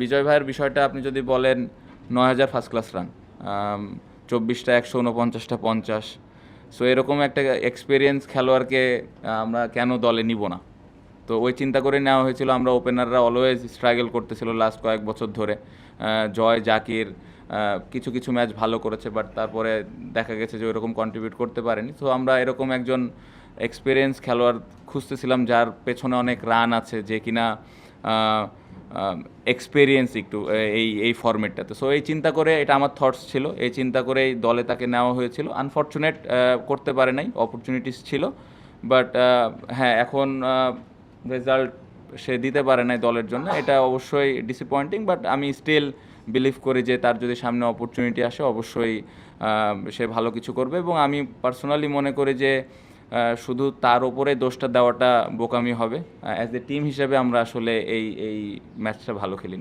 বিজয় ভাইয়ের বিষয়টা আপনি যদি বলেন ৯,০০০ ফার্স্ট ক্লাস রান, ২৪টা ১৪৯টা ৫০। সো এরকম একটা এক্সপিরিয়েন্স খেলোয়াড়কে আমরা কেন দলে নিব না? তো ওই চিন্তা করে নেওয়া হয়েছিল। আমরা ওপেনাররা অলওয়েজ স্ট্রাগল করতেছিল লাস্ট কয়েক বছর ধরে। জয়, জাকির কিছু কিছু ম্যাচ ভালো করেছে, বাট তারপরে দেখা গেছে যে ওইরকম কন্ট্রিবিউট করতে পারেনি। তো আমরা এরকম একজন এক্সপিরিয়েন্স খেলোয়াড় খুঁজতেছিলাম যার পেছনে অনেক রান আছে, যে কিনা এক্সপিরিয়েন্স একটু এই ফরম্যাটটাতে। সো এই চিন্তা করে, এটা আমার থটস ছিল, এই চিন্তা করেই দলে তাকে নেওয়া হয়েছিল। আনফর্চুনেট করতে পারে নাই, অপরচুনিটিস ছিল, বাট হ্যাঁ, এখন রেজাল্ট সে দিতে পারে নাই দলের জন্য, এটা অবশ্যই ডিসঅ্যাপয়েন্টিং। বাট আমি স্টিল বিলিভ করি যে তার যদি সামনে অপরচুনিটি আসে, অবশ্যই সে ভালো কিছু করবে। এবং আমি পার্সোনালি মনে করি যে শুধু তার ওপরে দোষটা দেওয়াটা বোকামি হবে। অ্যাজ এ টিম হিসেবে আমরা আসলে এই ম্যাচটা ভালো খেলিনি।